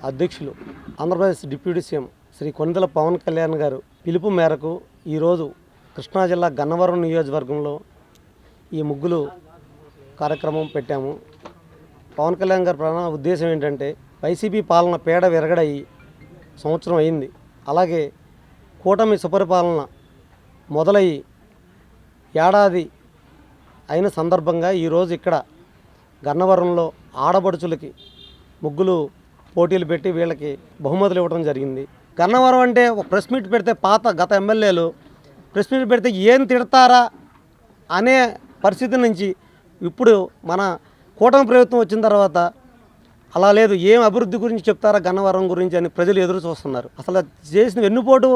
అధ్యక్షులు, ఆంధ్రప్రదేశ్ డిప్యూటీ సీఎం శ్రీ కొనిదెల పవన్ కళ్యాణ్ గారు పిలుపు మేరకు ఈరోజు కృష్ణా జిల్లా గన్నవరం నియోజకవర్గంలో ఈ ముగ్గులు కార్యక్రమం పెట్టాము. పవన్ కళ్యాణ్ గారి ప్రధాన ఉద్దేశం ఏంటంటే వైసీపీ పాలన పేడ విరగడయి సంవత్సరం అయింది. అలాగే కూటమి సుపరిపాలన మొదలయ్యి ఏడాది అయిన సందర్భంగా ఈరోజు ఇక్కడ గన్నవరంలో ఆడపడుచులకి ముగ్గులు పోటీలు పెట్టి వీళ్ళకి బహుమతులు ఇవ్వడం జరిగింది. గన్నవరం అంటే ఒక ప్రెస్ మీట్ పెడితే గత ఎమ్మెల్యేలు ప్రెస్ మీట్ పెడితే ఏం తిడతారా అనే పరిస్థితి నుంచి ఇప్పుడు మన కూటమి ప్రభుత్వం వచ్చిన తర్వాత అలా లేదు, ఏం అభివృద్ధి గురించి చెప్తారా గన్నవరం గురించి అని ప్రజలు ఎదురు చూస్తున్నారు. అసలు చేసిన వెన్నుపోటు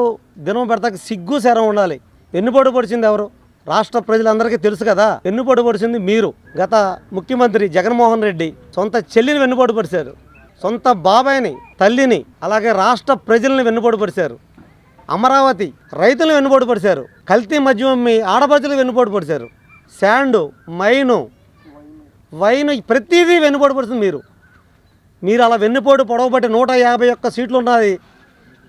దినం పెడతాక సిగ్గు శరం ఉండాలి. వెన్నుపోటు పొడిచింది ఎవరు? రాష్ట్ర ప్రజలందరికీ తెలుసు కదా. వెన్నుపోటు పొడిచింది మీరు. గత ముఖ్యమంత్రి జగన్మోహన్ రెడ్డి సొంత చెల్లిని వెన్నుపోటు పొడిచారు, సొంత బాబాయిని, తల్లిని, అలాగే రాష్ట్ర ప్రజల్ని వెన్నుపోటు పొడిచారు. అమరావతి రైతులను వెన్నుపోటు పొడిచారు. కల్తీ మద్యం మీ ఆడపడుచులు వెన్నుపోటు పొడిచారు. శాండు, మైను, వైన్ ప్రతిదీ వెన్నుపోటు పడుతుంది. మీరు అలా వెన్నుపోటు పొడవబట్టి 151 సీట్లు ఉన్నది,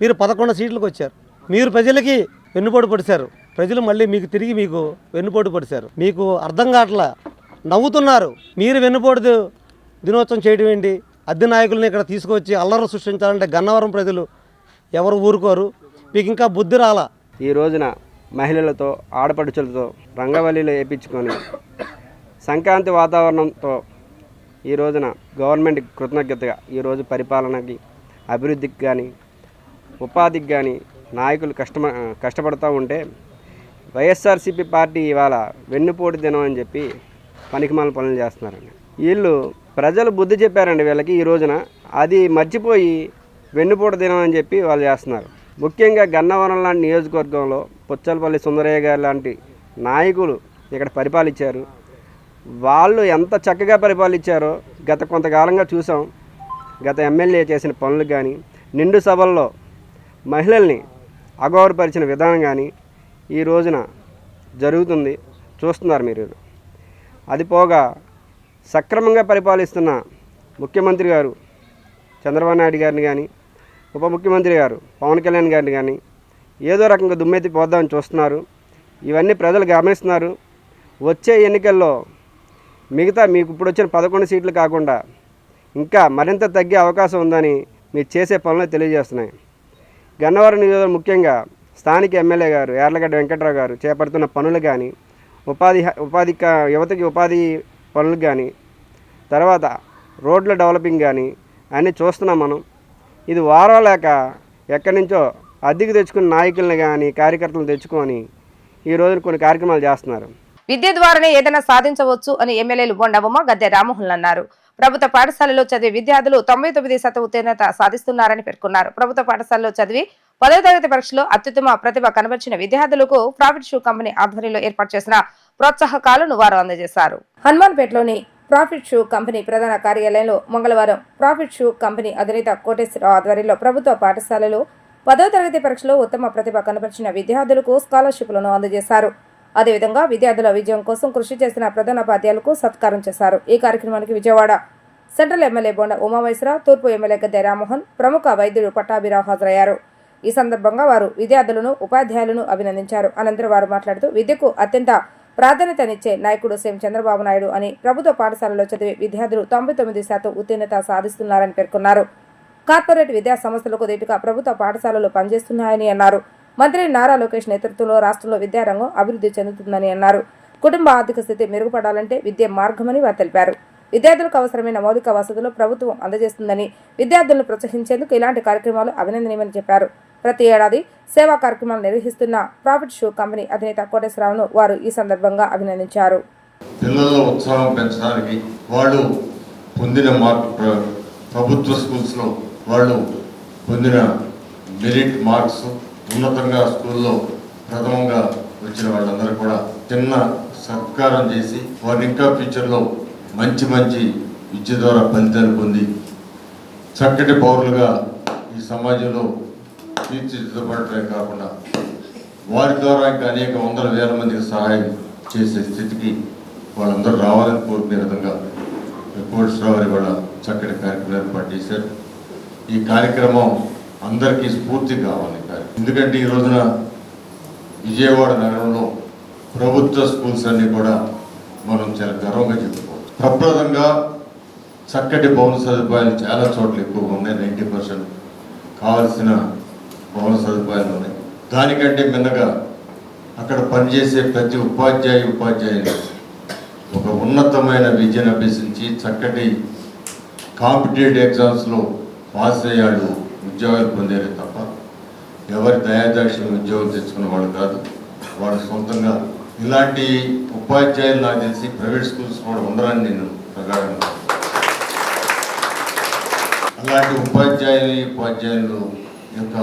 మీరు 11 సీట్లకు వచ్చారు. మీరు ప్రజలకి వెన్నుపోటు పడిశారు, ప్రజలు మళ్ళీ మీకు తిరిగి మీకు వెన్నుపోటు పడిశారు. మీకు అర్థం కావట్లా, నవ్వుతున్నారు. మీరు వెన్నుపోటు దినోత్సవం చేయడం ఏంటి? అద్దె నాయకుల్ని ఇక్కడ తీసుకొచ్చి అల్లరి సృష్టించాలంటే గన్నవరం ప్రజలు ఎవరు ఊరుకోరు. మీకు ఇంకా బుద్ధి రాలా. ఈ రోజున మహిళలతో ఆడపడుచులతో రంగవల్లిలో వేయించుకొని సంక్రాంతి వాతావరణంతో ఈ రోజున గవర్నమెంట్ కృతజ్ఞతగా ఈరోజు పరిపాలనకి, అభివృద్ధికి కానీ ఉపాధికి కానీ నాయకులు కష్టపడుతూ ఉంటే వైఎస్ఆర్సీపీ పార్టీ ఇవాళ వెన్నుపోటు దినం అని చెప్పి పనికిమాల పనులు చేస్తున్నారండి. వీళ్ళు ప్రజలు బుద్ధి చెప్పారండి వీళ్ళకి ఈ రోజున, అది మర్చిపోయి వెన్నుపోటు దినం అని చెప్పి వాళ్ళు చేస్తున్నారు. ముఖ్యంగా గన్నవరం లాంటి నియోజకవర్గంలో పుచ్చలపల్లి సుందరయ్య గారు లాంటి నాయకులు ఇక్కడ పరిపాలించారు. వాళ్ళు ఎంత చక్కగా పరిపాలించారో గత కొంతకాలంగా చూసాం. గత ఎమ్మెల్యే చేసిన పనులు కానీ, నిండు సభల్లో మహిళల్ని అగౌరవపరిచిన విధానం కానీ ఈ రోజున జరుగుతుంది, చూస్తున్నారు మీరు. అది పోగా సక్రమంగా పరిపాలిస్తున్న ముఖ్యమంత్రి గారు చంద్రబాబు నాయుడు గారిని కానీ, ఉప ముఖ్యమంత్రి గారు పవన్ కళ్యాణ్ గారిని కానీ ఏదో రకంగా దుమ్మెత్తి పోద్దామని చూస్తున్నారు. ఇవన్నీ ప్రజలు గమనిస్తున్నారు. వచ్చే ఎన్నికల్లో మిగతా మీకు ఇప్పుడు వచ్చిన 11 సీట్లు కాకుండా ఇంకా మరింత తగ్గే అవకాశం ఉందని మీరు చేసే పనులు తెలియజేస్తున్నాయి. గన్నవరం నియోజకవర్గం ముఖ్యంగా స్థానిక ఎమ్మెల్యే గారు యార్లగడ్డ వెంకట్రావు గారు చేపడుతున్న పనులు కానీ, యువతకి ఉపాధి పనులు కానీ, తర్వాత రోడ్ల డెవలపింగ్ కానీ అన్నీ చూస్తున్నాం మనం. ఇది వారం లేక ఎక్కడి నుంచో అద్దెకు తెచ్చుకున్న నాయకులను కానీ కార్యకర్తలను తెచ్చుకొని ఈ రోజున కొన్ని కార్యక్రమాలు చేస్తున్నారు. విద్య ద్వారానే ఏదైనా సాధించవచ్చు అని ఎమ్మెల్యేలు బొండబొమ్మ, గద్దె రామ్మోహన్ అన్నారు. ప్రభుత్వ పాఠశాలలో చదివే విద్యార్థులు 99% ఉత్తీర్ణత సాధిస్తున్నారని పేర్కొన్నారు. ప్రభుత్వ పాఠశాలలో చదివి 10వ తరగతి పరీక్షలో అత్యుత్తమ ప్రతిభ కనబర్చిన విద్యార్థులకు ప్రాఫిట్ షూ కంపెనీ ఆధ్వర్యంలో ఏర్పాటు చేసిన ప్రోత్సాహకాలను వారు అందజేశారు. హనుమాన్పేటలోని ప్రాఫిట్ షూ కంపెనీ ప్రధాన కార్యాలయంలో మంగళవారం ప్రాఫిట్ షూ కంపెనీ అధినేత కోటేశ్వరరావు ఆధ్వర్యంలో ప్రభుత్వ పాఠశాలలో 10వ తరగతి పరీక్షలో ఉత్తమ ప్రతిభ కనబర్చిన విద్యార్థులకు స్కాలర్షిప్లను అందజేశారు. అదేవిధంగా విద్యార్థుల విజయం కోసం కృషి చేసిన ప్రధానోపాధ్యాయులకు సత్కారం చేశారు. ఈ కార్యక్రమానికి విజయవాడ సెంట్రల్ ఎమ్మెల్యే బొండ ఉమామహేశ్వరరావు, తూర్పు ఎమ్మెల్యే గద్దె రామ్మోహన్, ప్రముఖ వైద్యుడు పట్టాభిరావు హాజరయ్యారు. ఈ సందర్భంగా వారు విద్యార్థులను, ఉపాధ్యాయులను అభినందించారు. అనంతరం వారు మాట్లాడుతూ విద్యకు అత్యంత ప్రాధాన్యతనిచ్చే నాయకుడు సీఎం చంద్రబాబు నాయుడు అని, ప్రభుత్వ పాఠశాలలో చదివే విద్యార్థులు 99% ఉత్తీర్ణత సాధిస్తున్నారని పేర్కొన్నారు. కార్పొరేట్ విద్యా సంస్థలకు దీటుగా ప్రభుత్వ పాఠశాలలు పనిచేస్తున్నాయని అన్నారు. మంత్రి నారా లోకేష్ నేతృత్వంలో రాష్ట్రంలో విద్యారంగం అభివృద్ధి చెందుతుందని అన్నారు. కుటుంబ ఆర్థిక స్థితి మెరుగుపడాలంటే విద్య మార్గమని వారు తెలిపారు. విద్యార్థులకు అవసరమైన మౌలిక వసతులు ప్రభుత్వం అందజేస్తుందని, విద్యార్థులను ప్రోత్సహించేందుకు ఇలాంటి కార్యక్రమాలు అభినందనీయమని చెప్పారు. ప్రతి ఏడాది సేవా కార్యక్రమాలు నిర్వహిస్తున్న ప్రాఫిట్ షూ కంపెనీ అధినేత కోటేశ్వరరావును వారు ఈ సందర్భంగా అభినందించారు. పిల్లల ఉత్సాహం పెంచడానికి వాళ్ళు పొందిన మార్క్ ప్రభుత్వ స్కూల్స్లో వాళ్ళు పొందిన మెరిట్ మార్క్స్ ఉన్నతంగా స్కూల్లో ప్రథమంగా వచ్చిన వాళ్ళందరూ కూడా చిన్న సత్కారం చేసి వారు ఇంకా ఫ్యూచర్లో మంచి విద్య ద్వారా ఫలితాలు పొంది చక్కటి పౌరులుగా ఈ సమాజంలో తీర్చిదిద్దబడటమే కాకుండా వారి ద్వారా ఇంకా అనేక వందల వేల మందికి సహాయం చేసే స్థితికి వాళ్ళందరూ రావాలని కోరుకునే విధంగా కోటేశ్వరరావు వాళ్ళ చక్కటి కార్యక్రమం ఏర్పాటు చేశారు. ఈ కార్యక్రమం అందరికీ స్ఫూర్తి కావాలి. ఎందుకంటే ఈ రోజున విజయవాడ నగరంలో ప్రభుత్వ స్కూల్స్ అన్నీ కూడా మనం చాలా గర్వంగా చెప్పుకోవాలి. ప్రప్రదంగా చక్కటి భవన సదుపాయాలు చాలా చోట్ల ఎక్కువగా ఉన్నాయి. 90% కావాల్సిన భవన సదుపాయాలు ఉన్నాయి. దానికంటే మిన్నగా అక్కడ పనిచేసే ప్రతి ఉపాధ్యాయులు ఒక ఉన్నతమైన విద్యను అభ్యసించి చక్కటి కాంపిటేటివ్ ఎగ్జామ్స్లో పాస్ అయ్యాడు ఉద్యోగాలు పొందేరే తప్ప ఎవరి దయాదాక్షిణ్యం ఉద్యోగం తెచ్చుకున్న వాళ్ళు కాదు. వాళ్ళు సొంతంగా ఇలాంటి ఉపాధ్యాయులు నాకు తెలిసి ప్రైవేట్ స్కూల్స్ కూడా ఉండరని నేను ప్రగాఢంగా. అలాంటి ఉపాధ్యాయులు యొక్క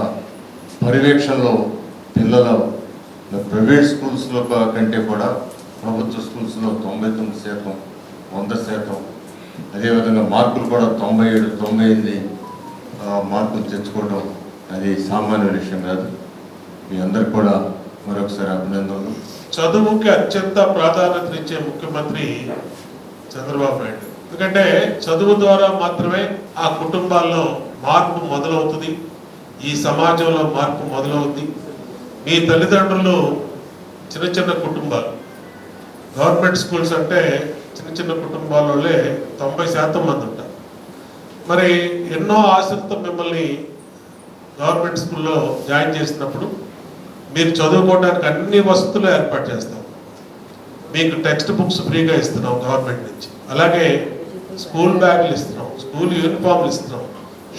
పర్యవేక్షణలో పిల్లల ప్రైవేట్ స్కూల్స్లో కంటే కూడా ప్రభుత్వ స్కూల్స్లో 99%, 100%, అదేవిధంగా మార్కులు కూడా 97, 98 మార్కులు తెచ్చుకోవడం అది సామాన్య విషయం కాదు. మీ అందరికి కూడా మరొకసారి అభినందనలు. చదువుకి అత్యంత ప్రాధాన్యతనిచ్చే ముఖ్యమంత్రి చంద్రబాబు నాయుడు. ఎందుకంటే చదువు ద్వారా మాత్రమే ఆ కుటుంబాల్లో మార్పు మొదలవుతుంది, ఈ సమాజంలో మార్పు మొదలవుతుంది. మీ తల్లిదండ్రులు చిన్న చిన్న కుటుంబాలు, గవర్నమెంట్ స్కూల్స్ అంటే చిన్న చిన్న కుటుంబాలలోనే 90% మంది ఉంటారు. మరి ఎన్నో ఆశలతో మిమ్మల్ని గవర్నమెంట్ స్కూల్లో జాయిన్ చేసినప్పుడు మీరు చదువుకోవడానికి అన్ని వసతులు ఏర్పాటు చేస్తాం. మీకు టెక్స్ట్ బుక్స్ ఫ్రీగా ఇస్తున్నాం గవర్నమెంట్ నుంచి, అలాగే స్కూల్ బ్యాగులు ఇస్తున్నాం, స్కూల్ యూనిఫామ్లు ఇస్తున్నాం,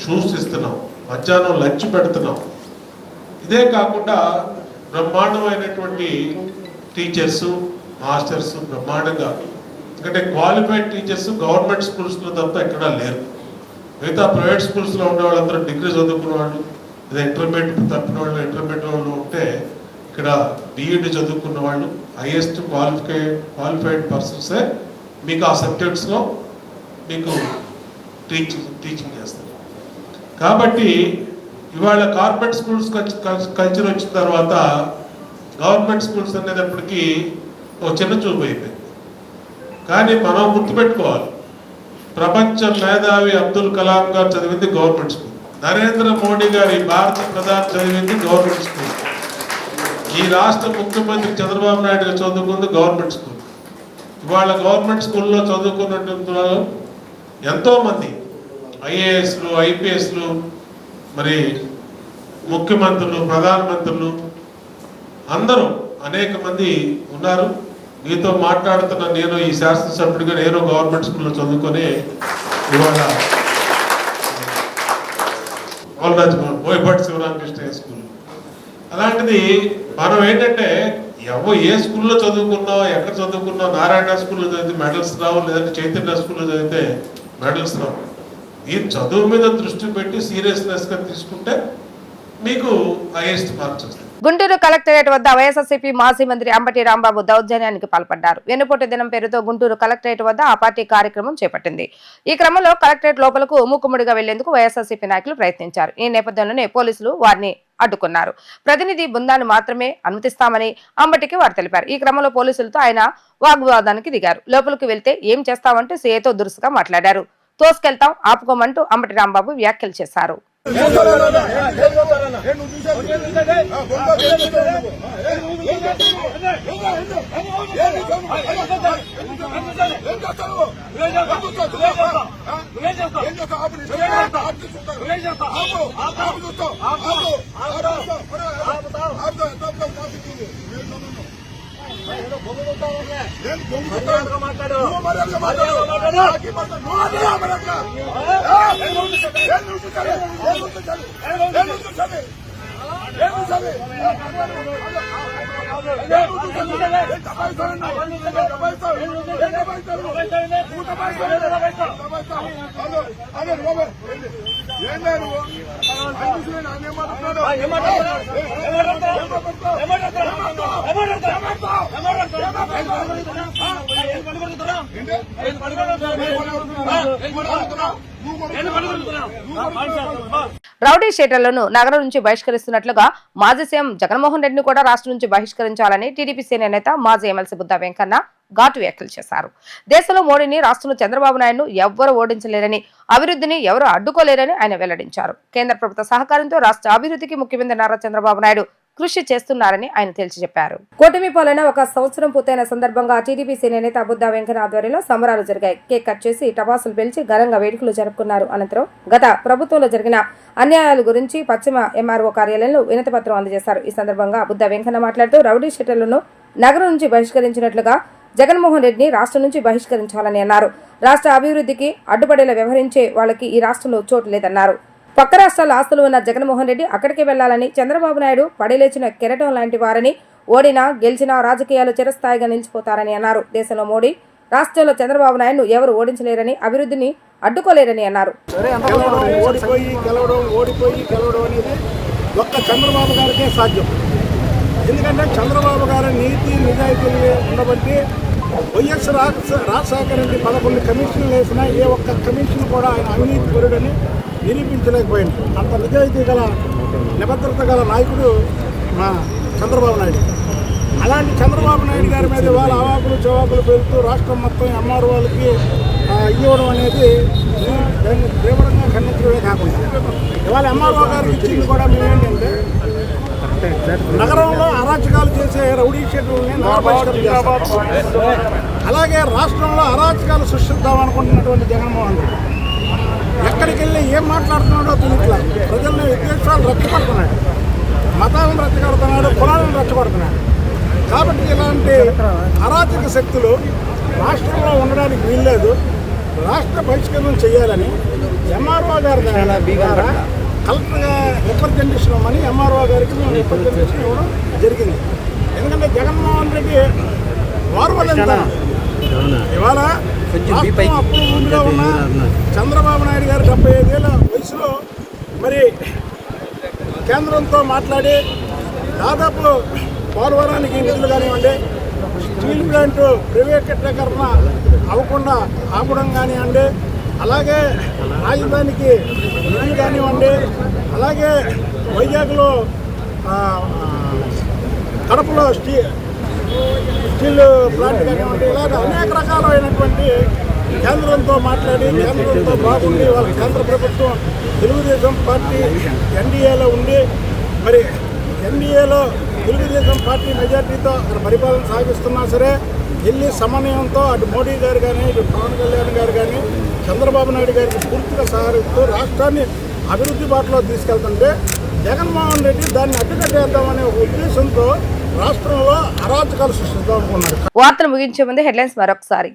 షూస్ ఇస్తున్నాం, మధ్యాహ్నం లంచ్ పెడుతున్నాం. ఇదే కాకుండా బ్రహ్మాండమైనటువంటి టీచర్స్, మాస్టర్స్ బ్రహ్మాండంగా, ఎందుకంటే క్వాలిఫైడ్ టీచర్స్ గవర్నమెంట్ స్కూల్స్లో తప్ప ఎక్కడా లేరు. మిగతా ప్రైవేట్ స్కూల్స్లో ఉండే వాళ్ళందరూ డిగ్రీ చదువుకున్న వాళ్ళు, లేదా ఇంటర్మీడియట్ తప్పిన వాళ్ళు, ఇంటర్మీడియట్ వాళ్ళు ఉంటే ఇక్కడ బీఈడి చదువుకున్న వాళ్ళు, హైయెస్ట్ క్వాలిఫైడ్ పర్సన్సే మీకు ఆ సబ్జెక్ట్స్లో మీకు టీచింగ్ చేస్తారు. కాబట్టి ఇవాళ కార్పొరేట్ స్కూల్స్ కల్చర్ వచ్చిన తర్వాత గవర్నమెంట్ స్కూల్స్ అనేటప్పటికీ ఒక చిన్న చూపు అయిపోయింది. కానీ మనం గుర్తుపెట్టుకోవాలి, ప్రపంచ మేధావి అబ్దుల్ కలాం గారు చదివింది గవర్నమెంట్ స్కూల్, నరేంద్ర మోడీ గారి భారత ప్రధాని చదివింది గవర్నమెంట్ స్కూల్, ఈ రాష్ట్ర ముఖ్యమంత్రి చంద్రబాబు నాయుడు గారు చదువుకుంది గవర్నమెంట్ స్కూల్. ఇవాళ గవర్నమెంట్ స్కూల్లో చదువుకున్నటువంటి వాళ్ళు ఎంతోమంది ఐఏఎస్లు, ఐపీఎస్లు, మరి ముఖ్యమంత్రులు, ప్రధానమంత్రులు అందరూ అనేక మంది ఉన్నారు. మీతో మాట్లాడుతున్న నేను ఈ శాసనసభ్యుడిగా నేను గవర్నమెంట్ స్కూల్లో చదువుకొని ఇవాళ బోయపాటి శివరామకృష్ణ స్కూల్. అలాంటిది మనం ఏంటంటే ఏ స్కూల్లో చదువుకున్నావు, ఎక్కడ చదువుకున్నావు, నారాయణ స్కూల్లో చదివితే మెడల్స్ రావు, లేదంటే చైతన్య స్కూల్లో చదివితే మెడల్స్ రావు. ఈ చదువు మీద దృష్టి పెట్టి సీరియస్నెస్గా తీసుకుంటే మీకు హైయెస్ట్ మార్క్స్ వస్తాయి. గుంటూరు కలెక్టరేట్ వద్ద వైఎస్ఆర్సీపీ మాజీ మంత్రి అంబటి రాంబాబు దౌర్జన్యానికి పాల్పడ్డారు. వెన్నుపోటు దినం పేరుతో గుంటూరు కలెక్టరేట్ వద్ద ఆ పార్టీ కార్యక్రమం చేపట్టింది. ఈ క్రమంలో కలెక్టరేట్ లోపలకు మూకుమ్మడిగా వెళ్లేందుకు వైఎస్ఆర్సీపీ నాయకులు ప్రయత్నించారు. ఈ నేపథ్యంలోనే పోలీసులు వారిని అడ్డుకున్నారు. ప్రతినిధి బృందాన్ని మాత్రమే అనుమతిస్తామని అంబటికి వారు తెలిపారు. ఈ క్రమంలో పోలీసులతో ఆయన వాగ్వాదానికి దిగారు. లోపలికి వెళ్తే ఏం చేస్తామంటూ సీఏతో దురుసుగా మాట్లాడారు. తోసుకెళ్తాం, ఆపుకోమంటూ అంబటి రాంబాబు వ్యాఖ్యలు చేశారు. రౌడీ షీటర్లను నగరం నుంచి బహిష్కరిస్తున్నట్లుగా మాజీ సీఎం జగన్మోహన్ రెడ్డిని కూడా రాష్ట్రం నుంచి బహిష్కరించాలని టీడీపీ సీనియర్ నేత మాజీ ఎమ్మెల్సీ బుద్ధా వెంకన్న ఘాటు వ్యాఖ్యలు చేశారు. దేశంలో మోడీని, రాష్ట్రంలో చంద్రబాబు నాయుడును ఎవ్వరూ ఓడించలేరని, అభివృద్ధిని ఎవరూ అడ్డుకోలేరని ఆయన వెల్లడించారు. కేంద్ర ప్రభుత్వ సహకారంతో రాష్ట్ర అభివృద్ధికి ముఖ్యమంత్రి నారా చంద్రబాబు నాయుడు కృషి చేస్తున్నారని ఆయన తేల్చి చెప్పారు. కూటమి పాలన ఒక సంవత్సరం పూర్తయిన సందర్భంగా టీడీపీ సీనియర్ నేత బుద్ధా వెంకన్న ఆధ్వర్యంలో సంబరాలు జరిగాయి. కేక్ కట్ చేసి టపాసులు పేల్చి ఘనంగా వేడుకలు జరుపుకున్నారు. అనంతరం గత ప్రభుత్వంలో జరిగిన అన్యాయాల గురించి పశ్చిమ ఎంఆర్ఓ కార్యాలయంలో వినతి పత్రం అందజేశారు. ఈ సందర్భంగా బుద్ధా వెంకన్న మాట్లాడుతూ రౌడీ షీటర్లను నగరం నుంచి బహిష్కరించినట్లుగా జగన్మోహన్ రెడ్డిని రాష్ట్రం నుంచి బహిష్కరించాలని అన్నారు. రాష్ట్ర అభివృద్ధికి అడ్డుపడేలా వ్యవహరించే వాళ్ళకి ఈ రాష్ట్రంలో చోటు లేదన్నారు. పక్క రాష్ట్రాల ఆస్తులు ఉన్న జగన్మోహన్ రెడ్డి అక్కడికి వెళ్లాలని, చంద్రబాబు నాయుడు పడిలేచిన కెరటం లాంటి వారని, ఓడినా గెలిచినా రాజకీయాలు చిరస్థాయిగా నిలిచిపోతారని అన్నారు. దేశంలో మోడీ, రాష్ట్రంలో చంద్రబాబు నాయుడును ఎవరు ఓడించలేరని, అభివృద్ధిని అడ్డుకోలేరని అన్నారు. ఓడిపోయి గెలవడం అనేది ఒక్క చంద్రబాబు గారికే సాధ్యం. ఎందుకంటే చంద్రబాబు గారి నీతి నిజాయితీలు ఉండబట్టి వైఎస్ రాజశేఖర రెడ్డి 11 కమిషన్లు వేసినా ఏ ఒక్క కమిషన్ కూడా ఆయన అవినీతి పరుడని నిరూపించలేకపోయింది. అంత నిజాయితీ గల, నిబద్ధత గల నాయకుడు మా చంద్రబాబు నాయుడు. అలాంటి చంద్రబాబు నాయుడు గారి మీద వాళ్ళ అవాకులు చవాకులు పెడుతూ రాష్ట్రం మొత్తం ఎంఆర్ వాళ్ళకి ఇవ్వడం అనేది దాన్ని తీవ్రంగా ఖండించడమే కాకుండా ఇవాళ ఎంఆర్ఓ గారికి ఇచ్చింది కూడా మేమేంటంటే నగరంలో అరాచకాలు చేసే రౌడీ షెడ్యూల్ని అలాగే రాష్ట్రంలో అరాచకాలు సృష్టిద్దాం అనుకుంటున్నటువంటి జగన్మోహన్ రెడ్డి ఎక్కడికి వెళ్ళి ఏం మాట్లాడుతున్నాడో తెలియట్లా. ప్రజల్ని విద్వేషాలు రెచ్చగొడుతున్నాడు, మతాలను రెచ్చగొడుతున్నాడు, కులాలను రెచ్చగొడుతున్నాడు. కాబట్టి ఇలాంటి అరాచక శక్తులు రాష్ట్రంలో ఉండడానికి వీల్లేదు. రాష్ట్ర బహిష్కరణ చేయాలని ఎంఆర్ఓ గారి ద్వారా కలెక్టర్గా రిప్రజెంటేషన్ ఇవ్వమని ఎంఆర్ఓ గారికి మేము రిప్రజెంటేషన్ ఇవ్వడం జరిగింది. ఎందుకంటే జగన్మోహన్ రెడ్డి వారు వల్ల ఇవాళ అప్పుడు ఊళ్ళో ఉన్న చంద్రబాబు నాయుడు గారు 75 ఏళ్ళ వయసులో మరి కేంద్రంతో మాట్లాడి దాదాపు పోలవరానికి నిధులు కానివ్వండి, స్టీల్ ప్లాంట్ ప్రైవేటీకరణ అవ్వకుండా ఆపడం కానివ్వండి, అలాగే రాజధానికి నిధులు కానివ్వండి, అలాగే వైజాగ్లో కడపలో స్టీల్ ప్లాంట్ కానివ్వండి, ఇలాగ అనేక రకాలైనటువంటి కేంద్రంతో మాట్లాడి కేంద్రంతో బాగుండి వాళ్ళ కేంద్ర ప్రభుత్వం తెలుగుదేశం పార్టీ ఎన్డీఏలో ఉండి మరి ఎన్డీఏలో తెలుగుదేశం పార్టీ మెజార్టీతో అక్కడ పరిపాలన సాగిస్తున్నా సరే వెళ్ళి సమన్వయంతో అటు మోడీ గారు కానీ ఇటు పవన్ కళ్యాణ్ గారు కానీ చంద్రబాబు నాయుడు గారికి పూర్తిగా సహకరిస్తూ రాష్ట్రాన్ని అభివృద్ధి బాటలో తీసుకెళ్తుంటే జగన్మోహన్ రెడ్డి దాన్ని అడ్డుకట్టేద్దామనే ఒక ఉద్దేశంతో రాష్ట్రంలో అరాచకాలు సృష్టిద్దాం అనుకున్నారు. వార్తలు ముగించే ముందు హెడ్లైన్స్ మరొకసారి.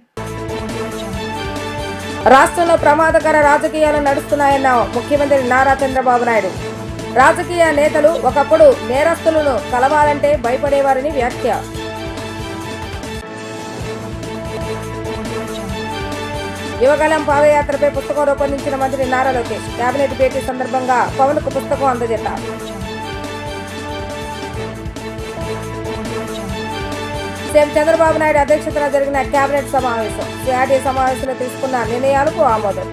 రాష్ట్రంలో ప్రమాదకర రాజకీయాలు నడుస్తున్నాయన్న ముఖ్యమంత్రి నారా చంద్రబాబు నాయుడు. రాజకీయ నేతలు ఒకప్పుడు నేరస్తులను కలవాలంటే భయపడేవారని వ్యాఖ్య. యువగలం పాదయాత్రపై పుస్తకం రూపొందించిన మంత్రి నారా లోకేష్. కేబినెట్ భేటీ సందర్భంగా పవన్ కు పుస్తకం అందజేత. సీఎం చంద్రబాబు నాయుడు అధ్యక్షతన జరిగిన కేబినెట్ సమావేశం. సిఆర్డీ సమావేశంలో తీసుకున్న నిర్ణయాలకు ఆమోదం.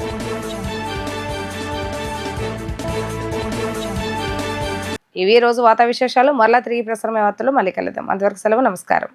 ఇవి రోజు వార్తా విశేషాలు. మరలా తిరిగి ప్రసారమే వార్తలు మళ్ళీ కలుద్దాం. అంతవరకు సెలవు. నమస్కారం.